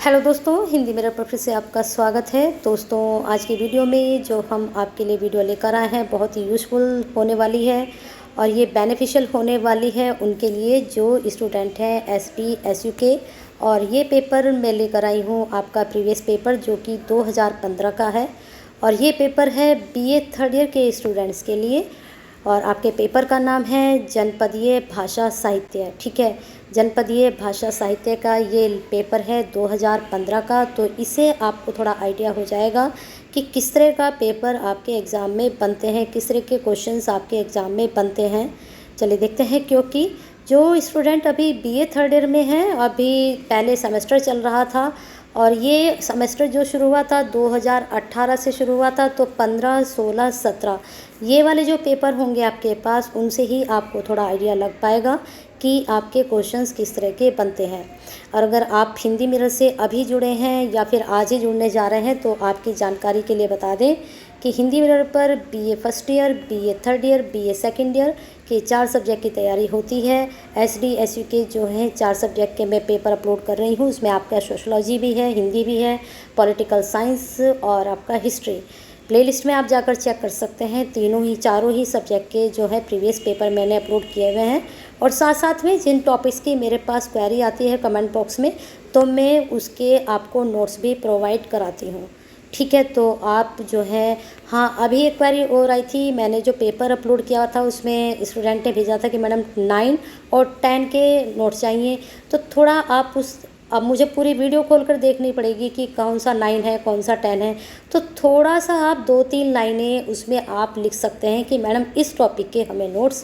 Hello दोस्तों, हिंदी मेरा पर फिर से आपका स्वागत है। दोस्तों, आज की वीडियो में जो हम आपके लिए वीडियो लेकर आए हैं बहुत ही यूज़फुल होने वाली है और ये बेनिफिशियल होने वाली है उनके लिए जो स्टूडेंट हैं एसटी एसयू के। और ये पेपर मैं लेकर आई हूँ आपका प्रीवियस पेपर जो कि 2015 का है और ये पेपर है बीए थर्ड ईयर के स्टूडेंट्स के लिए। और आपके पेपर का नाम है जनपदीय भाषा साहित्य। ठीक है, जनपदीय भाषा साहित्य का ये पेपर है 2015 का। तो इससे आपको थोड़ा आइडिया हो जाएगा कि किस तरह का पेपर आपके एग्ज़ाम में बनते हैं, किस तरह के क्वेश्चंस आपके एग्ज़ाम में बनते हैं। चलिए देखते हैं, क्योंकि जो स्टूडेंट अभी बीए थर्ड ईयर में हैं, अभी पहले सेमेस्टर चल रहा था और ये सेमेस्टर जो शुरू हुआ था 2018 से शुरू हुआ था, तो 15, 16, 17 ये वाले जो पेपर होंगे आपके पास, उनसे ही आपको थोड़ा आइडिया लग पाएगा कि आपके क्वेश्चंस किस तरह के बनते हैं। और अगर आप हिंदी मिरर से अभी जुड़े हैं या फिर आज ही जुड़ने जा रहे हैं तो आपकी जानकारी के लिए बता दें कि हिंदी मिरर पर BA first year, BA third year, BA second year के 4 सब्जेक्ट की तैयारी होती है। एसडी एसयू के जो हैं 4 सब्जेक्ट के मैं पेपर अपलोड कर रही हूँ। उसमें आपका सोशलॉजी भी है, हिंदी भी है, पॉलिटिकल साइंस और आपका हिस्ट्री। प्लेलिस्ट में आप जाकर चेक कर सकते हैं। चारों ही सब्जेक्ट के जो है प्रीवियस पेपर मैंने अपलोड किए हुए हैं। और साथ साथ में जिन टॉपिक्स की मेरे पास क्वेरी आती है कमेंट बॉक्स में, तो मैं उसके आपको नोट्स भी प्रोवाइड कराती हूँ। ठीक है, तो आप जो है, हाँ, अभी एक क्वेरी और आई थी। मैंने जो पेपर अपलोड किया था उसमें स्टूडेंट ने भेजा था कि मैडम 9 और 10 के नोट्स चाहिए। तो थोड़ा आप अब मुझे पूरी वीडियो खोलकर देखनी पड़ेगी कि कौन सा 9 है, कौन सा 10 है। तो थोड़ा सा आप 2-3 लाइनें उसमें आप लिख सकते हैं कि मैडम इस टॉपिक के हमें नोट्स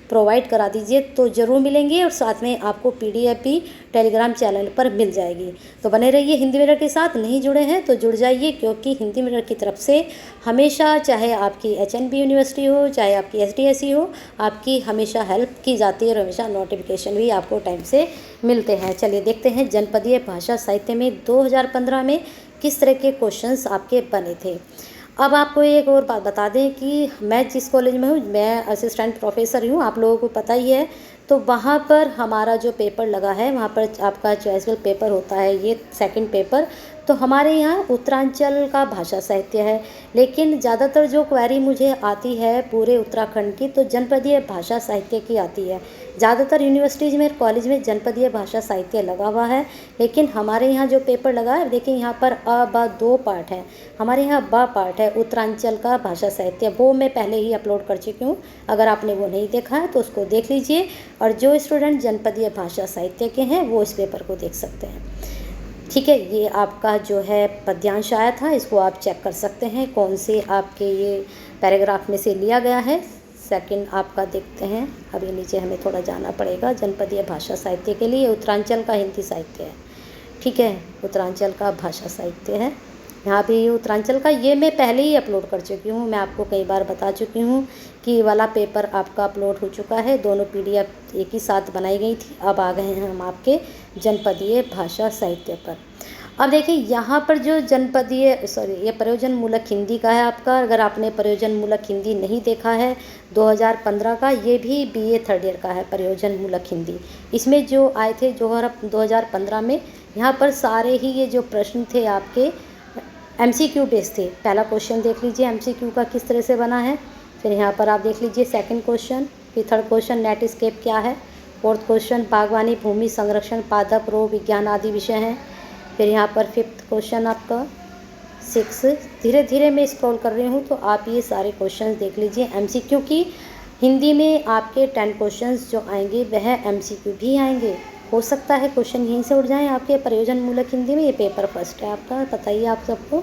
प्रोवाइड करा दीजिए, तो ज़रूर मिलेंगे। और साथ में आपको पीडीएफ भी टेलीग्राम चैनल पर मिल जाएगी। तो बने रहिए हिंदी मिरर के साथ। नहीं जुड़े हैं तो जुड़ जाइए, क्योंकि हिंदी मिरर की तरफ से हमेशा, चाहे आपकी एचएनबी यूनिवर्सिटी हो, चाहे आपकी एसडीएसई हो, आपकी हमेशा हेल्प की जाती है और हमेशा नोटिफिकेशन भी आपको टाइम से मिलते हैं। चलिए देखते हैं जनपदीय भाषा साहित्य में 2015 में किस तरह के क्वेश्चंस आपके बने थे। अब आपको एक और बात बता दें कि मैं जिस कॉलेज में हूँ, मैं असिस्टेंट प्रोफेसर हूँ, आप लोगों को पता ही है। तो वहाँ पर हमारा जो पेपर लगा है, वहाँ पर आपका चॉइसफुल पेपर होता है, ये सेकंड पेपर। तो हमारे यहाँ उत्तरांचल का भाषा साहित्य है, लेकिन ज़्यादातर जो क्वेरी मुझे आती है पूरे उत्तराखंड की, तो जनपदीय भाषा साहित्य की आती है। ज़्यादातर यूनिवर्सिटीज़ में, कॉलेज में जनपदीय भाषा साहित्य लगा हुआ है, लेकिन हमारे यहाँ जो पेपर लगा है, देखिए यहाँ पर अ ब 2 पार्ट हैं। हमारे यहाँ ब पार्ट है उत्तरांचल का भाषा साहित्य, वो मैं पहले ही अपलोड कर चुकी हूँ। अगर आपने वो नहीं देखा है तो उसको देख लीजिए। और जो स्टूडेंट जनपदीय भाषा साहित्य के हैं वो इस पेपर को देख सकते हैं। ठीक है, ये आपका जो है पद्यांश आया था, इसको आप चेक कर सकते हैं कौन से आपके ये पैराग्राफ में से लिया गया है। सेकंड आपका देखते हैं, अभी नीचे हमें थोड़ा जाना पड़ेगा। जनपदीय भाषा साहित्य के लिए उत्तरांचल का हिंदी साहित्य है। ठीक है, उत्तरांचल का भाषा साहित्य है। यहाँ भी उत्तरांचल का ये मैं पहले ही अपलोड कर चुकी हूँ। मैं आपको कई बार बता चुकी हूँ कि वाला पेपर आपका अपलोड हो चुका है। दोनों पीडीएफ एक ही साथ बनाई गई थी। अब आ गए हैं हम आपके जनपदीय भाषा साहित्य पर। अब देखिए यहाँ पर जो ये प्रयोजन मूलक हिंदी का है आपका। अगर आपने प्रयोजन मूलक हिंदी नहीं देखा है 2015 का, ये भी बीए थर्ड ईयर का है प्रयोजन मूलक हिंदी। इसमें जो आए थे जो 2015 में, यहाँ पर सारे ही ये जो प्रश्न थे आपके एमसीक्यू बेस थे। पहला क्वेश्चन देख लीजिए एमसीक्यू का किस तरह से बना है। फिर यहाँ पर आप देख लीजिए सेकंड क्वेश्चन। फिर थर्ड क्वेश्चन नेटस्केप क्या है। फोर्थ क्वेश्चन बागवानी, भूमि संरक्षण, पादप रोग विज्ञान आदि विषय हैं। फिर यहाँ पर फिफ्थ क्वेश्चन आपका 6। धीरे धीरे मैं स्क्रॉल कर रही हूँ तो आप ये सारे क्वेश्चन देख लीजिए। एमसीक्यू की हिंदी में आपके 10 क्वेश्चंस जो आएंगे वह एमसीक्यू भी आएंगे। हो सकता है क्वेश्चन यहीं से उठ जाएं आपके प्रयोजन मूलक हिंदी में। ये पेपर फर्स्ट है आपका, पता ही आप सबको,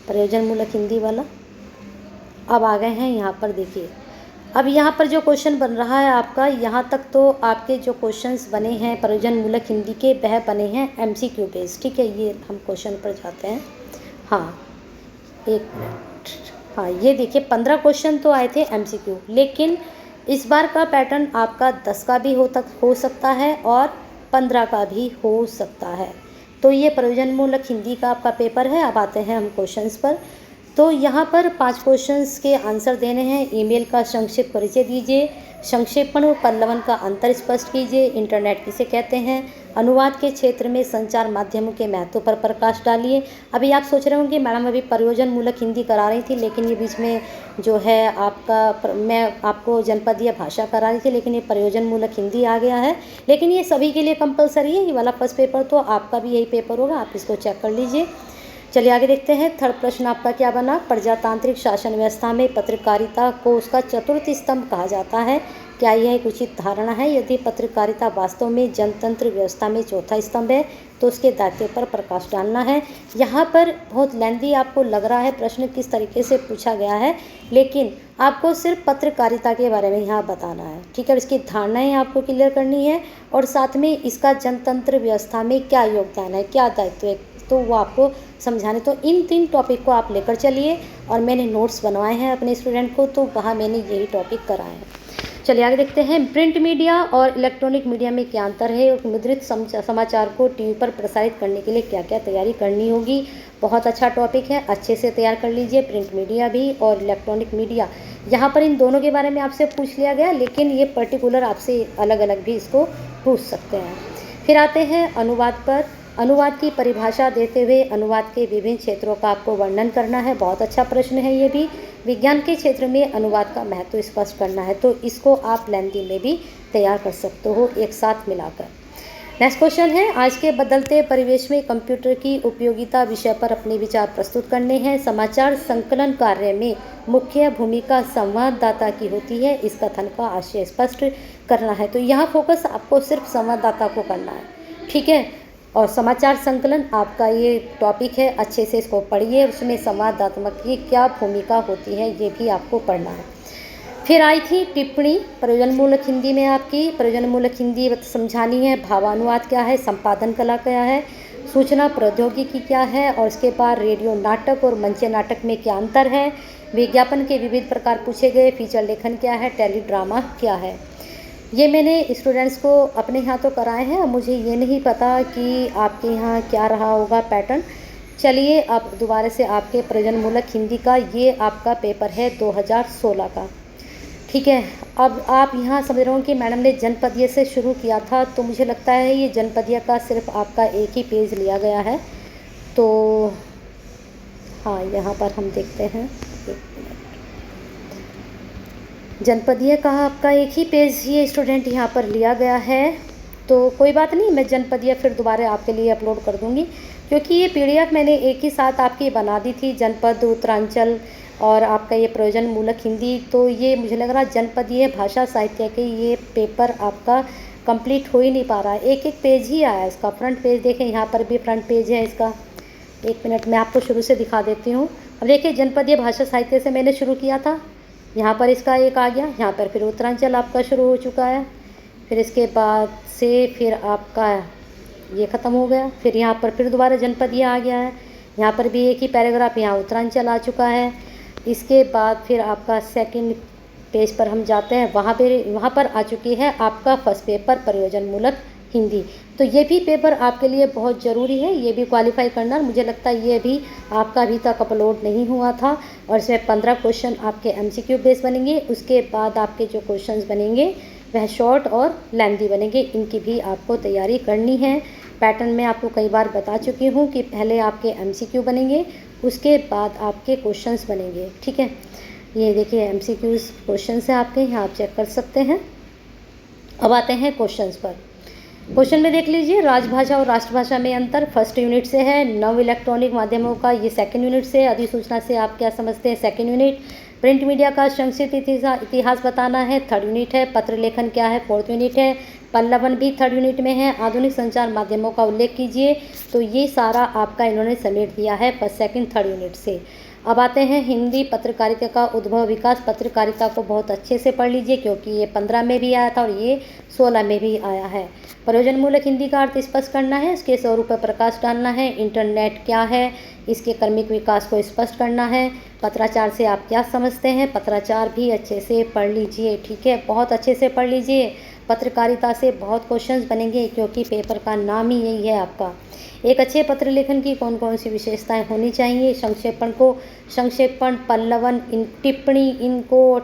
प्रयोजन मूलक हिंदी वाला। अब आ गए हैं यहाँ पर, देखिए अब यहाँ पर जो क्वेश्चन बन रहा है आपका, यहाँ तक तो आपके जो क्वेश्चंस बने हैं प्रयोजन मूलक हिंदी के वह बने हैं एमसीक्यू बेस्ड। ठीक है, ये हम क्वेश्चन पर जाते हैं। हाँ, एक मिनट। हाँ, ये देखिए 15 क्वेश्चन तो आए थे एमसीक्यू, लेकिन इस बार का पैटर्न आपका 10 का भी हो सकता है और 15 का भी हो सकता है। तो ये प्रयोजन मूलक हिंदी का आपका पेपर है। अब आते हैं हम क्वेश्चंस पर। तो यहाँ पर 5 क्वेश्चंस के आंसर देने हैं। ईमेल का संक्षिप्त परिचय दीजिए, संक्षेपण और पल्लवन का अंतर स्पष्ट कीजिए। इंटरनेट किसे कहते हैं। अनुवाद के क्षेत्र में संचार माध्यमों के महत्व पर प्रकाश डालिए। अभी आप सोच रहे होंगे मैडम अभी प्रयोजन मूलक हिंदी करा रही थी, लेकिन ये बीच में जो है आपका मैं आपको जनपदीय भाषा करा रही थी, लेकिन ये प्रयोजन मूलक हिंदी आ गया है। लेकिन ये सभी के लिए कंपलसरी है, ये वाला फर्स्ट पेपर, तो आपका भी यही पेपर होगा, आप इसको चेक कर लीजिए। चलिए आगे देखते हैं। थर्ड प्रश्न आपका क्या बना। प्रजातांत्रिक शासन व्यवस्था में पत्रकारिता को उसका चतुर्थ स्तंभ कहा जाता है, क्या यह एक उचित धारणा है। यदि पत्रकारिता वास्तव में जनतंत्र व्यवस्था में चौथा स्तंभ है तो उसके दायित्व पर प्रकाश डालना है। यहाँ पर बहुत लेंदी आपको लग रहा है प्रश्न किस तरीके से पूछा गया है, लेकिन आपको सिर्फ पत्रकारिता के बारे में यहाँ बताना है, ठीक है। इसकी धारणाएं आपको क्लियर करनी है और साथ में इसका जनतंत्र व्यवस्था में क्या योगदान है, क्या दायित्व है, तो वो आपको समझाने। तो इन 3 टॉपिक को आप लेकर चलिए, और मैंने नोट्स बनवाए हैं अपने स्टूडेंट को, तो वहाँ मैंने यही टॉपिक कराए हैं। चलिए आगे देखते हैं। प्रिंट मीडिया और इलेक्ट्रॉनिक मीडिया में क्या अंतर है और मुद्रित समाचार को टीवी पर प्रसारित करने के लिए क्या क्या तैयारी करनी होगी। बहुत अच्छा टॉपिक है, अच्छे से तैयार कर लीजिए। प्रिंट मीडिया भी और इलेक्ट्रॉनिक मीडिया, यहाँ पर इन दोनों के बारे में आपसे पूछ लिया गया, लेकिन ये पर्टिकुलर आपसे अलग अलग भी इसको पूछ सकते हैं। फिर आते हैं अनुवाद पर। अनुवाद की परिभाषा देते हुए अनुवाद के विभिन्न क्षेत्रों का आपको वर्णन करना है। बहुत अच्छा प्रश्न है ये भी। विज्ञान के क्षेत्र में अनुवाद का महत्व स्पष्ट करना है, तो इसको आप लेंदी में भी तैयार कर सकते हो एक साथ मिलाकर। नेक्स्ट क्वेश्चन है, आज के बदलते परिवेश में कंप्यूटर की उपयोगिता विषय पर अपने विचार प्रस्तुत करने हैं। समाचार संकलन कार्य में मुख्य भूमिका संवाददाता की होती है, इस कथन का आशय स्पष्ट करना है। तो यहाँ फोकस आपको सिर्फ संवाददाता को करना है, ठीक है। और समाचार संकलन आपका ये टॉपिक है, अच्छे से इसको पढ़िए, उसमें संवाददात्मक की क्या भूमिका होती है ये भी आपको पढ़ना है। फिर आई थी टिप्पणी प्रयोजन मूलक हिंदी में आपकी। प्रयोजन मूलक हिंदी समझानी है। भावानुवाद क्या है, संपादन कला क्या है, सूचना प्रौद्योगिकी क्या है, और इसके बाद रेडियो नाटक और मंच नाटक में क्या अंतर है, विज्ञापन के विविध प्रकार पूछे गए, फीचर लेखन क्या है, टेलीड्रामा क्या है। ये मैंने स्टूडेंट्स को अपने यहाँ तो कराए हैं, मुझे ये नहीं पता कि आपके यहाँ क्या रहा होगा पैटर्न। चलिए अब दोबारा से आपके प्रयोजन मूलक हिंदी का ये आपका पेपर है 2016 का, ठीक है। अब आप यहाँ समझ रहे हो कि मैडम ने जनपदीय से शुरू किया था, तो मुझे लगता है ये जनपदीय का सिर्फ आपका एक ही पेज लिया गया है। तो हाँ, यहाँ पर हम देखते हैं, जनपदीय का आपका एक ही पेज ये स्टूडेंट यहाँ पर लिया गया है। तो कोई बात नहीं, मैं जनपदीय फिर दोबारा आपके लिए अपलोड कर दूँगी, क्योंकि ये PDF मैंने एक ही साथ आपकी बना दी थी, जनपद, उत्तरांचल और आपका ये प्रयोजन मूलक हिंदी। तो ये मुझे लग रहा जनपदीय भाषा साहित्य के ये पेपर आपका कंप्लीट हो ही नहीं पा रहा है। एक एक पेज ही आया इसका। फ्रंट पेज देखें, यहाँ पर भी फ्रंट पेज है इसका। एक मिनट मैं आपको शुरू से दिखा देती हूँ। अब देखिए, जनपदीय भाषा साहित्य से मैंने शुरू किया था, यहाँ पर इसका एक आ गया, यहाँ पर फिर उत्तरांचल आपका शुरू हो चुका है, फिर इसके बाद से फिर आपका ये ख़त्म हो गया, फिर यहाँ पर फिर दोबारा जनपदीय आ गया है, यहाँ पर भी एक ही पैराग्राफ, यहाँ उत्तरांचल आ चुका है। इसके बाद फिर आपका सेकंड पेज पर हम जाते हैं, वहाँ पर आ चुकी है आपका फर्स्ट पेपर प्रयोजन मूलक हिंदी। तो ये भी पेपर आपके लिए बहुत ज़रूरी है, ये भी क्वालिफाई करना। मुझे लगता है ये भी आपका अभी तक अपलोड नहीं हुआ था, और इसमें 15 क्वेश्चन आपके MCQ बेस बनेंगे। उसके बाद आपके जो क्वेश्चंस बनेंगे वह शॉर्ट और लेंथी बनेंगे, इनकी भी आपको तैयारी करनी है। पैटर्न में आपको कई बार बता चुकी हूँ कि पहले आपके MCQ बनेंगे, उसके बाद आपके क्वेश्चंस बनेंगे, ठीक है। ये देखिए MCQs क्वेश्चंस हैं आपके, यहाँ आप चेक कर सकते हैं। अब आते हैं क्वेश्चंस पर। क्वेश्चन में देख लीजिए, राजभाषा और राष्ट्रभाषा में अंतर फर्स्ट यूनिट से है। नव इलेक्ट्रॉनिक माध्यमों का ये सेकंड यूनिट से। अधिसूचना से आप क्या समझते हैं, सेकंड यूनिट। प्रिंट मीडिया का संक्षिप्त इतिहास बताना है, थर्ड यूनिट है। पत्र लेखन क्या है, फोर्थ यूनिट है। पल्लवन भी थर्ड यूनिट में है। आधुनिक संचार माध्यमों का उल्लेख कीजिए। तो ये सारा आपका इन्होंने समेट दिया है फर्स्ट सेकंड थर्ड यूनिट से। अब आते हैं हिंदी पत्रकारिता का उद्भव विकास। पत्रकारिता को बहुत अच्छे से पढ़ लीजिए, क्योंकि ये 15 में भी आया था और ये 16 में भी आया है। प्रयोजन मूलक हिंदी का अर्थ स्पष्ट करना है, इसके स्वरूप पर प्रकाश डालना है। इंटरनेट क्या है, इसके क्रमिक विकास को स्पष्ट करना है। पत्राचार से आप क्या समझते हैं, पत्राचार भी अच्छे से पढ़ लीजिए, ठीक है, बहुत अच्छे से पढ़ लीजिए। पत्रकारिता से बहुत क्वेश्चंस बनेंगे, क्योंकि पेपर का नाम ही यही है आपका। एक अच्छे पत्र लेखन की कौन कौन सी विशेषताएं होनी चाहिए, संक्षेपण, पल्लवन, टिप्पणी,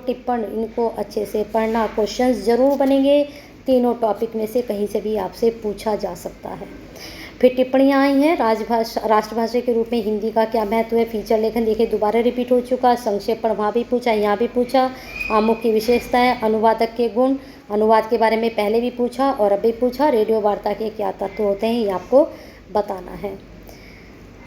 टिप्पण इनको अच्छे से पढ़ना, क्वेश्चंस जरूर बनेंगे, तीनों टॉपिक में से कहीं से भी आपसे पूछा जा सकता है। फिर टिप्पणियाँ आई हैं, राष्ट्रभाषा के रूप में हिंदी का क्या महत्व है, फीचर लेखन देखिए दोबारा रिपीट हो चुका, संक्षेपण वहाँ भी पूछा, यहाँ भी पूछा, आमुख की विशेषताएं, अनुवादक के गुण, अनुवाद के बारे में पहले भी पूछा और अब भी पूछा, रेडियो वार्ता के क्या तत्व होते हैं ये आपको बताना है।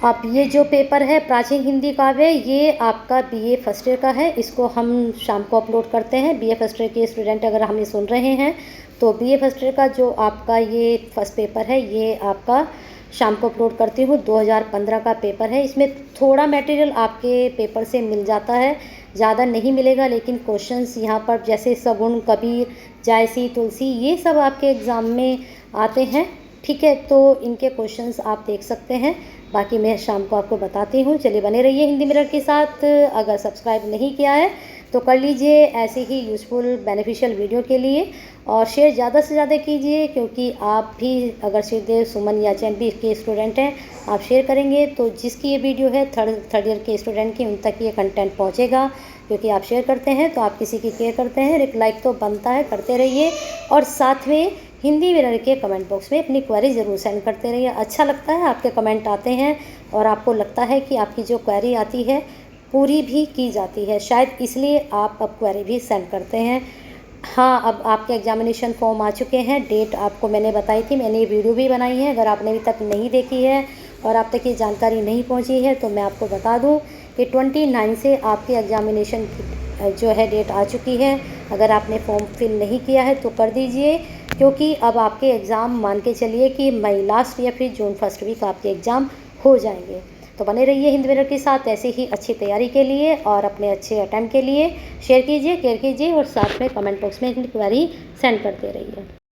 अब ये जो पेपर है प्राचीन हिंदी काव्य, ये आपका BA फर्स्ट ईयर का है, इसको हम शाम को अपलोड करते हैं। BA फर्स्ट ईयर के स्टूडेंट अगर हमें सुन रहे हैं तो BA फर्स्ट ईयर का जो आपका ये फर्स्ट पेपर है ये आपका शाम को अपलोड करती हूँ। 2015 का पेपर है, इसमें थोड़ा मटेरियल आपके पेपर से मिल जाता है, ज़्यादा नहीं मिलेगा, लेकिन क्वेश्चंस यहाँ पर जैसे सगुण, कबीर, जायसी, तुलसी ये सब आपके एग्ज़ाम में आते हैं, ठीक है। तो इनके क्वेश्चंस आप देख सकते हैं, बाकी मैं शाम को आपको बताती हूँ। चलिए बने रहिए हिंदी मिरर के साथ। अगर सब्सक्राइब नहीं किया है तो कर लीजिए ऐसे ही यूज़फुल बेनिफिशियल वीडियो के लिए, और शेयर ज़्यादा से ज़्यादा कीजिए, क्योंकि आप भी अगर श्रीदेव, सुमन या चैनबी के स्टूडेंट हैं, आप शेयर करेंगे तो जिसकी ये वीडियो है थर्ड ईयर के स्टूडेंट की, उन तक ये कंटेंट पहुँचेगा, क्योंकि आप शेयर करते हैं तो आप किसी की केयर करते हैं। लाइक तो बनता है, करते रहिए, और साथ में हिंदी मिरर के कमेंट बॉक्स में अपनी क्वेरी ज़रूर सेंड करते रहिए। अच्छा लगता है आपके कमेंट आते हैं और आपको लगता है कि आपकी जो क्वेरी आती है पूरी भी की जाती है, शायद इसलिए आप अब क्वेरी भी सेंड करते हैं। हाँ, अब आपके एग्जामिनेशन फॉर्म आ चुके हैं, डेट आपको मैंने बताई थी, मैंने ये वीडियो भी बनाई है, अगर आपने अभी तक नहीं देखी है और आप तक ये जानकारी नहीं पहुंची है तो मैं आपको बता दूं कि 29 से आपके एग्जामिनेशन की जो है डेट आ चुकी है। अगर आपने फॉर्म फिल नहीं किया है तो कर दीजिए, क्योंकि अब आपके एग्ज़ाम मान के चलिए कि मई लास्ट या फिर जून फर्स्ट वीक आपके एग्ज़ाम हो जाएंगे। तो बने रहिए हिंदी मिरर के साथ ऐसे ही अच्छी तैयारी के लिए और अपने अच्छे अटेम्प्ट के लिए। शेयर कीजिए, केयर कीजिए और साथ में कमेंट बॉक्स में क्वेरी सेंड करते रहिए।